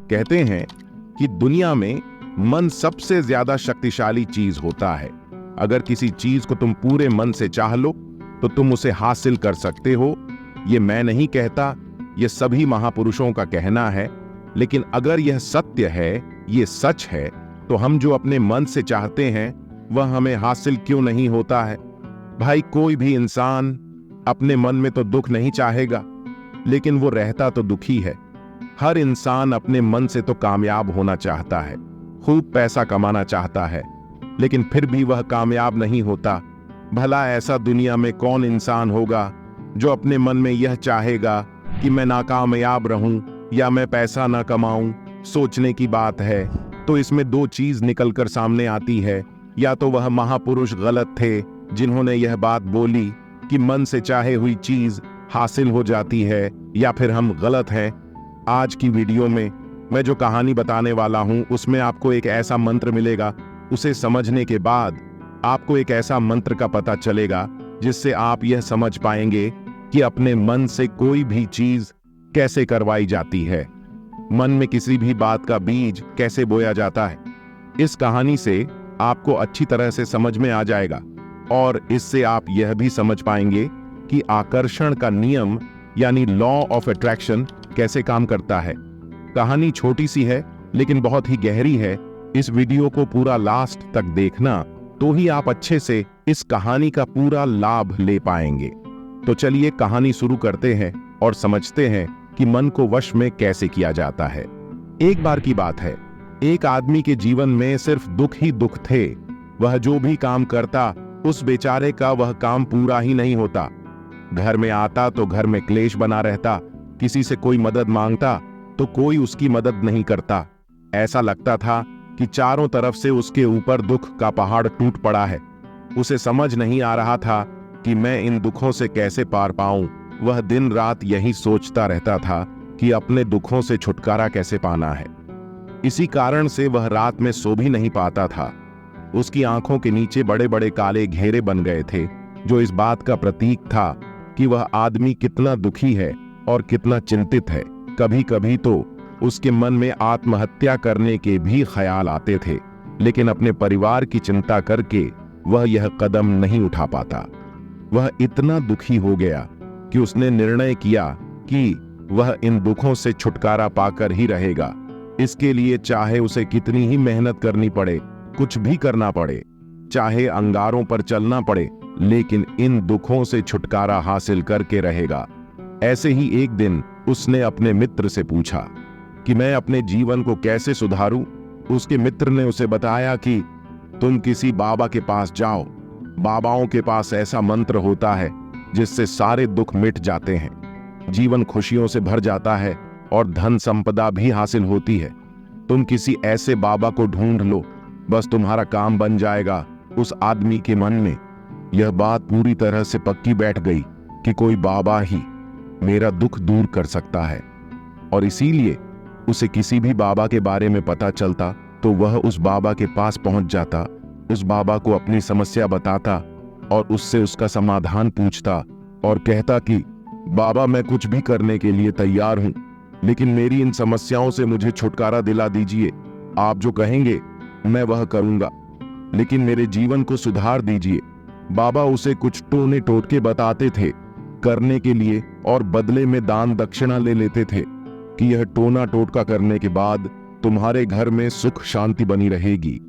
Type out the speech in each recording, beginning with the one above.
कहते हैं कि दुनिया में मन सबसे ज्यादा शक्तिशाली चीज होता है। अगर किसी चीज को तुम पूरे मन से चाह लो तो तुम उसे हासिल कर सकते हो। ये मैं नहीं कहता, ये सभी महापुरुषों का कहना है। लेकिन अगर यह सत्य है, ये सच है, तो हम जो अपने मन से चाहते हैं वह हमें हासिल क्यों नहीं होता है? भाई, कोई भी इंसान अपने मन में तो दुख नहीं चाहेगा, लेकिन वो रहता तो दुखी है। हर इंसान अपने मन से तो कामयाब होना चाहता है, खूब पैसा कमाना चाहता है, लेकिन फिर भी वह कामयाब नहीं होता। भला ऐसा दुनिया में कौन इंसान होगा जो अपने मन में यह चाहेगा कि मैं नाकामयाब रहूं या मैं पैसा ना कमाऊं? सोचने की बात है। तो इसमें दो चीज निकलकर सामने आती है। या तो वह महापुरुष गलत थे जिन्होंने यह बात बोली कि मन से चाहे हुई चीज हासिल हो जाती है, या फिर हम गलत हैं। आज की वीडियो में मैं जो कहानी बताने वाला हूं उसमें आपको एक ऐसा मंत्र मिलेगा। उसे समझने के बाद आपको एक ऐसा मंत्र का पता चलेगा जिससे आप यह समझ पाएंगे कि अपने मन से कोई भी चीज कैसे करवाई जाती है, मन में किसी भी बात का बीज कैसे बोया जाता है। इस कहानी से आपको अच्छी तरह से समझ में आ जाएगा और इससे आप यह भी समझ पाएंगे कि आकर्षण का नियम यानी लॉ ऑफ अट्रैक्शन कैसे काम करता है। कहानी छोटी सी है लेकिन बहुत ही गहरी है। इस वीडियो को पूरा लास्ट तक देखना, तो ही आप अच्छे से इस कहानी का पूरा लाभ ले पाएंगे। तो चलिए कहानी शुरू करते हैं और समझते हैं कि मन को वश में कैसे किया जाता है। एक बार की बात है, एक आदमी के जीवन में सिर्फ दुख ही दुख थे। वह जो भी काम करता उस बेचारे का वह काम पूरा ही नहीं होता। घर में आता तो घर में क्लेश बना रहता, किसी से कोई मदद मांगता तो कोई उसकी मदद नहीं करता। ऐसा लगता था कि चारों तरफ से उसके ऊपर दुख का पहाड़ टूट पड़ा है। उसे समझ नहीं आ रहा था कि मैं इन दुखों से कैसे पार पाऊं। वह दिन रात यही सोचता रहता था कि अपने दुखों से छुटकारा कैसे पाना है। इसी कारण से वह रात में सो भी नहीं पाता था। उसकी आंखों के नीचे बड़े बड़े काले घेरे बन गए थे, जो इस बात का प्रतीक था कि वह आदमी कितना दुखी है और कितना चिंतित है। कभी कभी तो उसके मन में आत्महत्या करने के भी ख्याल आते थे, लेकिन अपने परिवार की चिंता करके वह यह कदम नहीं उठा पाता। वह इतना दुखी हो गया कि उसने निर्णय किया कि वह इन दुखों से छुटकारा पाकर ही रहेगा। इसके लिए चाहे उसे कितनी ही मेहनत करनी पड़े, कुछ भी करना पड़े, चाहे अंगारों पर चलना पड़े, लेकिन इन दुखों से छुटकारा हासिल करके रहेगा। ऐसे ही एक दिन उसने अपने मित्र से पूछा कि मैं अपने जीवन को कैसे सुधारूं। उसके मित्र ने उसे बताया कि तुम किसी बाबा के पास जाओ। बाबाओं के पास ऐसा मंत्र होता है जिससे सारे दुख मिट जाते हैं, जीवन खुशियों से भर जाता है और धन संपदा भी हासिल होती है। तुम किसी ऐसे बाबा को ढूंढ लो, बस तुम्हारा काम बन जाएगा। उस आदमी के मन में यह बात पूरी तरह से पक्की बैठ गई कि कोई बाबा ही मेरा दुख दूर कर सकता है, और इसीलिए उसे किसी भी बाबा के बारे में पता चलता तो वह उस बाबा के पास पहुंच जाता, उस बाबा को अपनी समस्या बताता और उससे उसका समाधान पूछता और कहता कि बाबा, मैं कुछ भी करने के लिए तैयार हूं, लेकिन मेरी इन समस्याओं से मुझे छुटकारा दिला दीजिए। आप जो कहेंगे मैं वह करूंगा, लेकिन मेरे जीवन को सुधार दीजिए। बाबा उसे कुछ टोने टोटके बताते थे करने के लिए और बदले में दान दक्षिणा ले लेते थे कि यह टोना टोटका करने के बाद तुम्हारे घर में सुख शांति बनी रहेगी।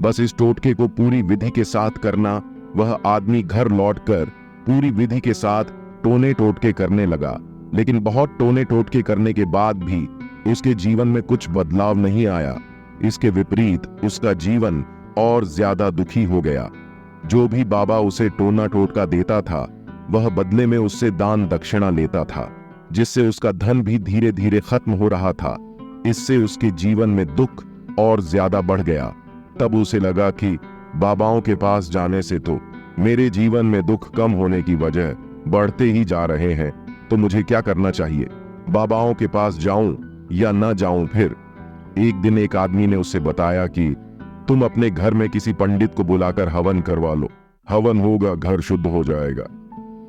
बस इस टोटके को पूरी विधि के साथ करना। वह आदमी घर लौटकर पूरी विधि के साथ टोने टोटके करने लगा, लेकिन बहुत टोने टोटके करने के बाद भी उसके जीवन में कुछ बदलाव नहीं आया। इसके विपरीत उसका जीवन और ज्यादा दुखी हो गया। जो भी बाबा उसे टोना टोटका देता था वह बदले में उससे दान दक्षिणा लेता था, जिससे उसका धन भी धीरे धीरे खत्म हो रहा था। इससे उसके जीवन में दुख और ज्यादा बढ़ गया। तब उसे लगा कि बाबाओं के पास जाने से तो मेरे जीवन में दुख कम होने की वजह बढ़ते ही जा रहे हैं, तो मुझे क्या करना चाहिए? बाबाओं के पास जाऊं या ना जाऊं? फिर एक दिन एक आदमी ने उसे बताया कि तुम अपने घर में किसी पंडित को बुलाकर हवन करवा लो। हवन होगा, घर शुद्ध हो जाएगा।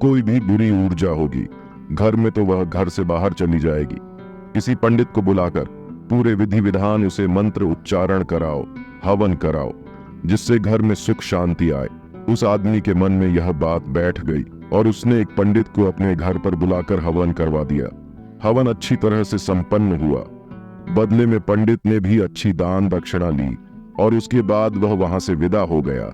कोई भी बुरी ऊर्जा होगी घर में तो वह घर से बाहर चली जाएगी। किसी पंडित को बुलाकर पूरे विधि विधान उसे मंत्र उच्चारण कराओ, हवन कराओ, जिससे घर में सुख शांति आए। उस आदमी के मन में यह बात बैठ गई और उसने एक पंडित को अपने घर पर बुलाकर हवन करवा दिया। हवन अच्छी तरह से संपन्न हुआ। बदले में पंडित ने भी अच्छी दान दक्षिणा ली और उसके बाद वह वहां से विदा हो गया।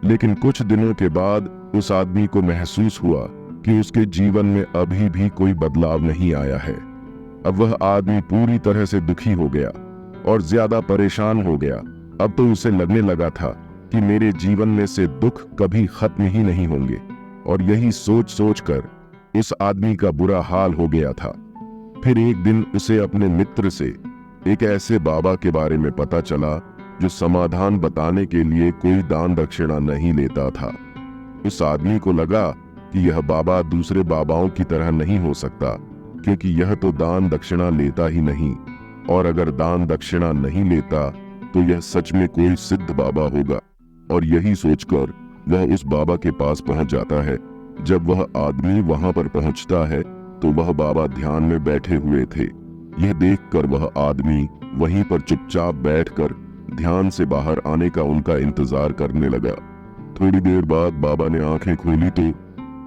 लेकिन कुछ दिनों के बाद उस आदमी को महसूस हुआ कि उसके जीवन में अभी भी कोई बदलाव नहीं आया है। अब वह आदमी पूरी तरह से दुखी हो गया और ज्यादा परेशान हो गया। अब तो उसे लगने लगा था कि मेरे जीवन में से दुख कभी खत्म ही नहीं होंगे, और यही सोच सोच कर उस आदमी का बुरा हाल हो गया था। फिर एक दिन उसे अपने मित्र से एक ऐसे बाबा के बारे में पता चला जो समाधान बताने के लिए कोई दान दक्षिणा नहीं लेता था। उस आदमी को लगा कि यह बाबा दूसरे बाबाओं की तरह नहीं हो सकता, क्योंकि यह तो दान दक्षिणा लेता ही नहीं, और अगर दान दक्षिणा नहीं लेता तो यह सच में कोई सिद्ध बाबा होगा। और यही सोचकर वह उस बाबा के पास पहुंच जाता है। जब वह आदमी वहां पर पहुंचता है तो वह बाबा ध्यान में बैठे हुए थे। यह देखकर वह आदमी वहीं पर चुपचाप बैठकर ध्यान से बाहर आने का उनका इंतजार करने लगा। थोड़ी देर बाद बाबा ने आंखें खोली तो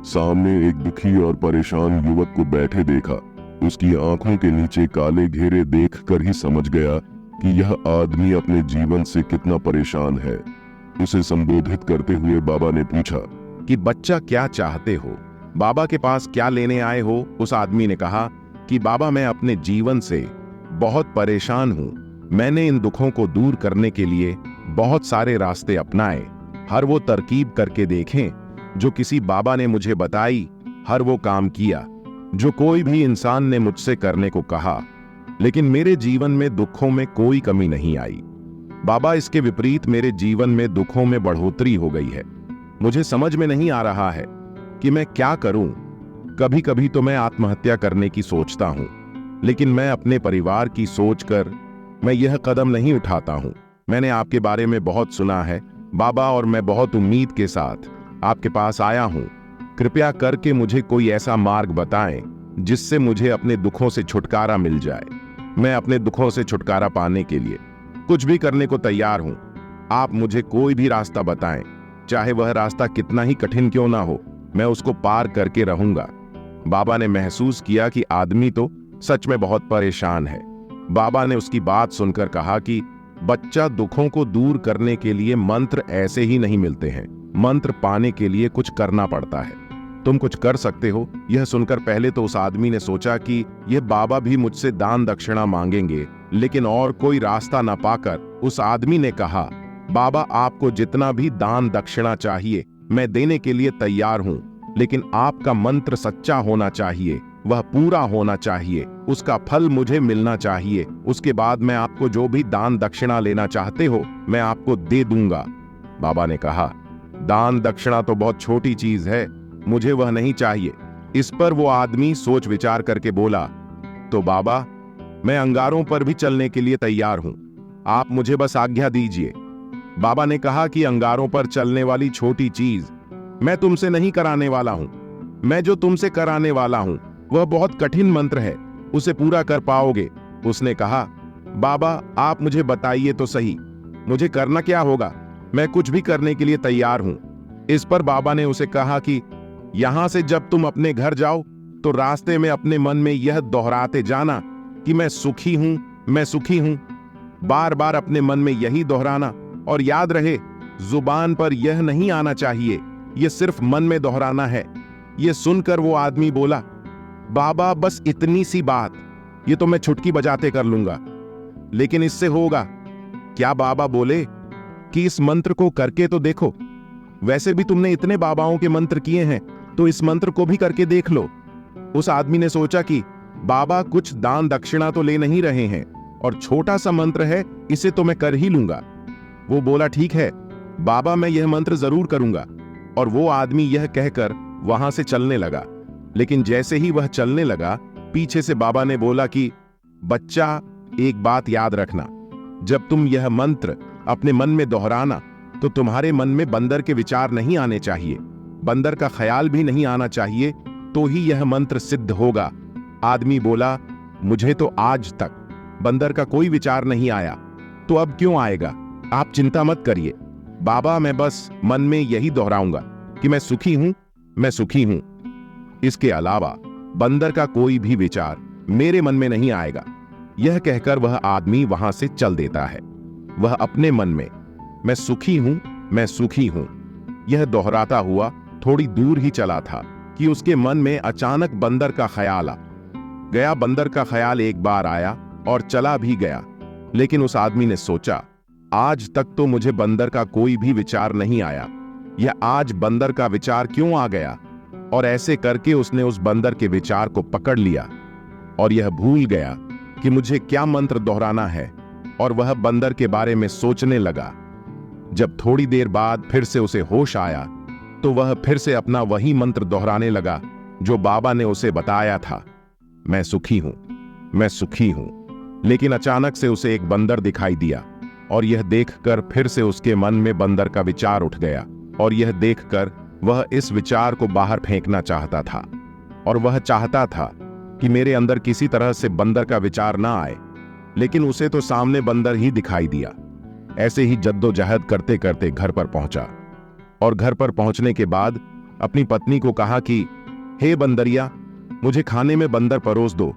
सामने एक दुखी और परेशान युवक को बैठे देखा। उसकी आंखों के नीचे काले घेरे देखकर ही समझ गया कि यह आदमी अपने जीवन से कितना परेशान है। उसे संबोधित करते हुए बाबा ने पूछा कि बच्चा क्या चाहते हो, बाबा के पास क्या लेने आए हो। उस आदमी ने कहा कि बाबा मैं अपने जीवन से बहुत परेशान हूँ। मैंने इन दुखों को दूर करने के लिए बहुत सारे रास्ते अपनाए, हर वो तरकीब करके देखें जो किसी बाबा ने मुझे बताई, हर वो काम किया जो कोई भी इंसान ने मुझसे करने को कहा, लेकिन मेरे जीवन में दुखों में कोई कमी नहीं आई। बाबा इसके विपरीत मेरे जीवन में दुखों में बढ़ोतरी हो गई है। मुझे समझ में नहीं आ रहा है कि मैं क्या करूं। कभी कभी तो मैं आत्महत्या करने की सोचता हूं, लेकिन मैं अपने परिवार की सोचकर मैं यह कदम नहीं उठाता हूं। मैंने आपके बारे में बहुत सुना है बाबा, और मैं बहुत उम्मीद के साथ आपके पास आया हूं। कृपया करके मुझे कोई ऐसा मार्ग बताएं जिससे मुझे अपने दुखों से छुटकारा मिल जाए। मैं अपने दुखों से छुटकारा पाने के लिए कुछ भी करने को तैयार हूं। आप मुझे कोई भी रास्ता बताएं, चाहे वह रास्ता कितना ही कठिन क्यों ना हो, मैं उसको पार करके रहूंगा। बाबा ने महसूस किया कि आदमी तो सच में बहुत परेशान है। बाबा ने उसकी बात सुनकर कहा कि बच्चा, दुखों को दूर करने के लिए मंत्र ऐसे ही नहीं मिलते हैं। मंत्र पाने के लिए कुछ करना पड़ता है। तुम कुछ कर सकते हो। यह सुनकर पहले तो उस आदमी ने सोचा कि यह बाबा भी मुझसे दान दक्षिणा मांगेंगे, लेकिन और कोई रास्ता न पाकर उस आदमी ने कहा, बाबा आपको जितना भी दान दक्षिणा चाहिए मैं देने के लिए तैयार हूं, लेकिन आपका मंत्र सच्चा होना चाहिए, वह पूरा होना चाहिए, उसका फल मुझे मिलना चाहिए। उसके बाद मैं आपको जो भी दान दक्षिणा लेना चाहते हो मैं आपको दे दूंगा। बाबा ने कहा, दान दक्षिणा तो बहुत छोटी चीज है, मुझे वह नहीं चाहिए। इस पर वो आदमी सोच विचार करके बोला, तो बाबा मैं अंगारों पर भी चलने के लिए तैयार हूं, आप मुझे बस आज्ञा दीजिए। बाबा ने कहा कि अंगारों पर चलने वाली छोटी चीज मैं तुमसे नहीं कराने वाला हूं। मैं जो तुमसे कराने वाला हूं वह बहुत कठिन मंत्र है, उसे पूरा कर पाओगे? उसने कहा, बाबा आप मुझे बताइए तो सही, मुझे करना क्या होगा? मैं कुछ भी करने के लिए तैयार हूं। इस पर बाबा ने उसे कहा कि यहां से जब तुम अपने घर जाओ तो रास्ते में अपने मन में यह दोहराते जाना कि मैं सुखी हूं, मैं सुखी हूं। बार बार अपने मन में यही दोहराना, और याद रहे जुबान पर यह नहीं आना चाहिए, यह सिर्फ मन में दोहराना है। यह सुनकर वो आदमी बोला, बाबा बस इतनी सी बात, ये तो मैं चुटकी बजाते कर लूंगा, लेकिन इससे होगा क्या? बाबा बोले कि इस मंत्र को करके तो देखो। वैसे भी तुमने इतने बाबाओं के मंत्र किए हैं, तो इस मंत्र को भी करके देख लो। उस आदमी ने सोचा कि बाबा कुछ दान दक्षिणा तो ले नहीं रहे हैं, और छोटा सा मंत्र है, इसे तो मैं कर ही लूंगा। वो बोला, ठीक है बाबा, मैं यह मंत्र जरूर करूंगा। और वो आदमी यह कहकर वहां से चलने लगा। लेकिन जैसे ही वह चलने लगा, पीछे से बाबा ने बोला कि बच्चा एक बात याद रखना, जब तुम यह मंत्र अपने मन में दोहराना तो तुम्हारे मन में बंदर के विचार नहीं आने चाहिए, बंदर का ख्याल भी नहीं आना चाहिए, तो ही यह मंत्र सिद्ध होगा। आदमी बोला, मुझे तो आज तक बंदर का कोई विचार नहीं आया, तो अब क्यों आएगा? आप चिंता मत करिए बाबा, मैं बस मन में यही दोहराऊंगा कि मैं सुखी हूं, मैं सुखी हूं। इसके अलावा बंदर का कोई भी विचार मेरे मन में नहीं आएगा। यह कहकर वह आदमी वहां से चल देता है। वह अपने मन में मैं सुखी हूं, मैं सुखी हूं, यह दोहराता हुआ थोड़ी दूर ही चला था कि उसके मन में अचानक बंदर का ख्याल आ गया। बंदर का ख्याल एक बार आया और चला भी गया, लेकिन उस आदमी ने सोचा, आज तक तो मुझे बंदर का कोई भी विचार नहीं आया, यह आज बंदर का विचार क्यों आ गया? और ऐसे करके उसने उस बंदर के विचार को पकड़ लिया और यह भूल गया कि मुझे क्या मंत्र दोहराना है, और वह बंदर के बारे में सोचने लगा। जब थोड़ी देर बाद फिर से उसे होश आया तो वह फिर से अपना वही मंत्र दोहराने लगा जो बाबा ने उसे बताया था, मैं सुखी हूं, मैं सुखी हूं। लेकिन अचानक से उसे एक बंदर दिखाई दिया और यह देखकर फिर से उसके मन में बंदर का विचार उठ गया, और यह देखकर वह इस विचार को बाहर फेंकना चाहता था। और वह चाहता था कि मेरे अंदर किसी तरह से बंदर का विचार ना आए, लेकिन उसे तो सामने बंदर ही दिखाई दिया। ऐसे ही जद्दोजहद करते करते घर पर पहुंचा, और घर पर पहुंचने के बाद अपनी पत्नी को कहा कि हे बंदरिया, मुझे खाने में बंदर परोस दो।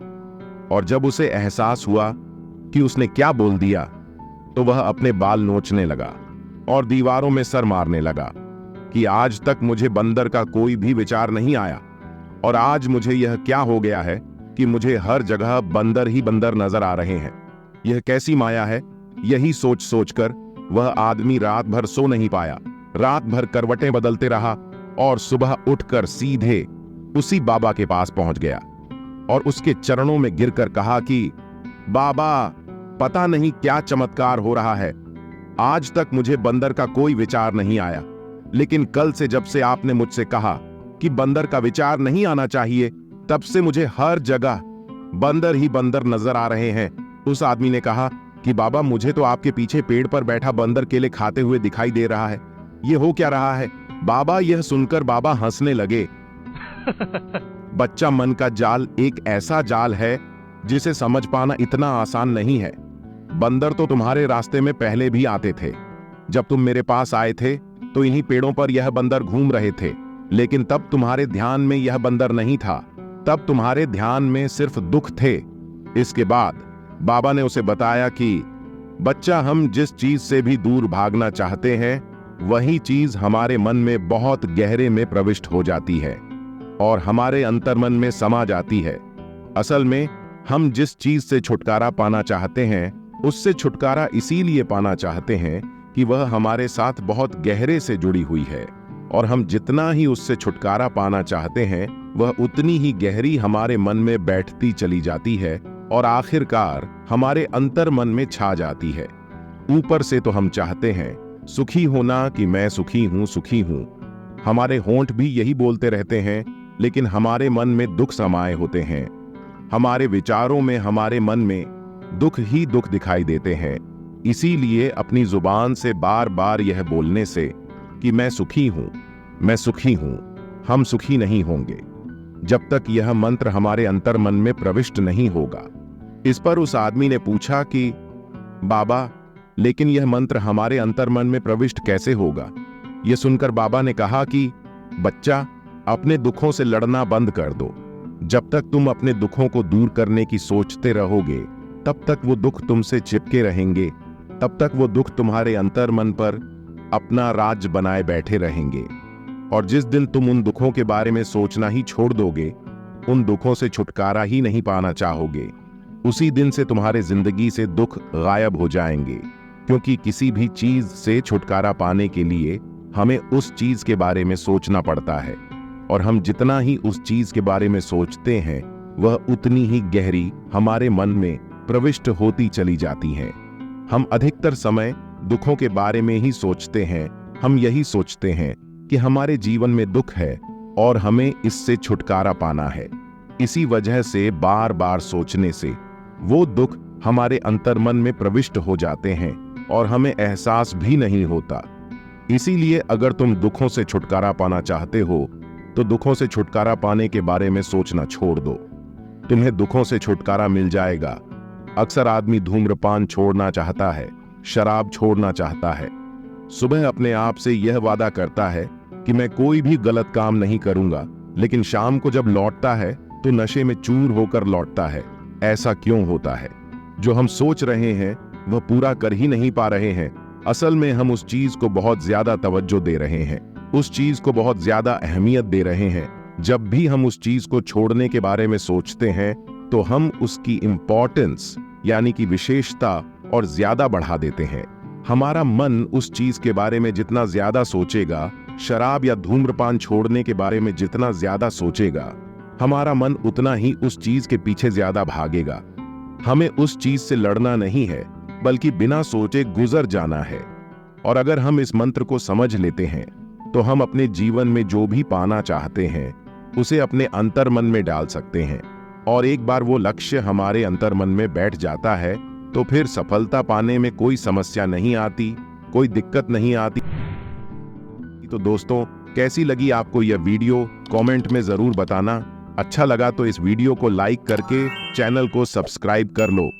और जब उसे एहसास हुआ कि उसने क्या बोल दिया, तो वह अपने बाल नोचने लगा और दीवारों में सर मारने लगा कि आज तक मुझे बंदर का कोई भी विचार नहीं आया, और आज मुझे यह क्या हो गया है कि मुझे हर जगह बंदर ही बंदर नजर आ रहे हैं। यह कैसी माया है? यही सोच सोचकर वह आदमी रात भर सो नहीं पाया। रात भर करवटें बदलते रहा और सुबह उठकर सीधे उसी बाबा के पास पहुंच गया और उसके चरणों में गिरकर कहा कि बाबा, पता नहीं क्या चमत्कार हो रहा है, आज तक मुझे बंदर का कोई विचार नहीं आया, लेकिन कल से जब से आपने मुझसे कहा कि बंदर का विचार नहीं आना चाहिए, तब से मुझे हर जगह बंदर ही बंदर नजर आ रहे हैं। उस आदमी ने कहा कि बाबा, मुझे तो आपके पीछे पेड़ पर बैठा बंदर केले खाते हुए दिखाई दे रहा है, ये हो क्या रहा है? बाबा, यह सुनकर बाबा हंसने लगे। बच्चा, मन का जाल एक ऐसा जाल है जिसे समझ पाना इतना आसान नहीं है। बंदर तो तुम्हारे रास्ते में पहले भी आते थे। जब तुम मेरे पास आए थे तो इन्हीं पेड़ों पर यह बंदर घूम रहे थे, लेकिन तब तुम्हारे ध्यान में यह बंदर नहीं था, तब तुम्हारे ध्यान में सिर्फ दुख थे। इसके बाद बाबा ने उसे बताया कि बच्चा, हम जिस चीज से भी दूर भागना चाहते हैं, वही चीज हमारे मन में बहुत गहरे में प्रविष्ट हो जाती है और हमारे अंतर्मन में समा जाती है। असल में हम जिस चीज से छुटकारा पाना चाहते हैं, उससे छुटकारा इसीलिए पाना चाहते हैं कि वह हमारे साथ बहुत गहरे से जुड़ी हुई है, और हम जितना ही उससे छुटकारा पाना चाहते हैं, वह उतनी ही गहरी हमारे मन में बैठती चली जाती है और आखिरकार हमारे अंतर्मन में छा जाती है। ऊपर से तो हम चाहते हैं सुखी होना कि मैं सुखी हूं, सुखी हूं। हमारे होंठ भी यही बोलते रहते हैं, लेकिन हमारे मन में दुख समाये होते हैं। हमारे विचारों में, हमारे मन में दुख ही दुख दिखाई देते हैं। इसीलिए अपनी जुबान से बार बार यह बोलने से कि मैं सुखी हूं, मैं सुखी हूं, हम सुखी नहीं होंगे जब तक यह मंत्र हमारे अंतर्मन में प्रविष्ट नहीं होगा। इस पर उस आदमी ने पूछा कि बाबा, लेकिन यह मंत्र हमारे अंतर्मन में प्रविष्ट कैसे होगा? यह सुनकर बाबा ने कहा कि बच्चा, अपने दुखों से लड़ना बंद कर दो। जब तक तुम अपने दुखों को दूर करने की सोचते रहोगे, तब तक वो दुख तुमसे चिपके रहेंगे, तब तक वो दुख तुम्हारे अंतर्मन पर अपना राज्य बनाए बैठे रहेंगे। और जिस दिन तुम उन दुखों के बारे में सोचना ही छोड़ दोगे, उन दुखों से छुटकारा ही नहीं पाना चाहोगे, उसी दिन से तुम्हारे जिंदगी से दुख गायब हो जाएंगे। क्योंकि किसी भी चीज से छुटकारा पाने के लिए हमें उस चीज के बारे में सोचना पड़ता है, और हम जितना ही उस चीज के बारे में सोचते हैं, वह उतनी ही गहरी हमारे मन में प्रविष्ट होती चली जाती हैं। हम अधिकतर समय दुखों के बारे में ही सोचते हैं। हम यही सोचते हैं कि हमारे जीवन में दुख है और हमें इससे छुटकारा पाना है। इसी वजह से बार बार सोचने से वो दुख हमारे अंतर्मन में प्रविष्ट हो जाते हैं और हमें एहसास भी नहीं होता। इसीलिए अगर तुम दुखों से छुटकारा पाना चाहते हो, तो दुखों से छुटकारा पाने के बारे में सोचना छोड़ दो। तुम्हें दुखों से छुटकारा मिल जाएगा अक्सर आदमी धूम्रपान छोड़ना चाहता है, शराब छोड़ना चाहता है। सुबह अपने आप से यह वादा करता है कि मैं कोई भी गलत काम नहीं करूंगा, लेकिन शाम को जब लौटता है तो नशे में चूर होकर लौटता है। ऐसा क्यों होता है? जो हम सोच रहे हैं वह पूरा कर ही नहीं पा रहे हैं। असल में हम उस चीज को बहुत ज्यादा तवज्जो दे रहे हैं, उस चीज को बहुत ज्यादा अहमियत दे रहे हैं। जब भी हम उस चीज को छोड़ने के बारे में सोचते हैं तो हम उसकी इंपॉर्टेंस यानी कि विशेषता और ज्यादा बढ़ा देते हैं। हमारा मन उस चीज के बारे में जितना ज्यादा सोचेगा, शराब या धूम्रपान छोड़ने के बारे में जितना ज्यादा सोचेगा, हमारा मन उतना ही उस चीज के पीछे ज्यादा भागेगा। हमें उस चीज से लड़ना नहीं है, बल्कि बिना सोचे गुजर जाना है। और अगर हम इस मंत्र को समझ लेते हैं तो हम अपने जीवन में जो भी पाना चाहते हैं उसे अपने अंतर्मन में डाल सकते हैं। और एक बार वो लक्ष्य हमारे अंतर्मन में बैठ जाता है तो फिर सफलता पाने में कोई समस्या नहीं आती, कोई दिक्कत नहीं आती। तो दोस्तों, कैसी लगी आपको यह वीडियो? कमेंट में जरूर बताना। अच्छा लगा तो इस वीडियो को लाइक करके चैनल को सब्सक्राइब कर लो।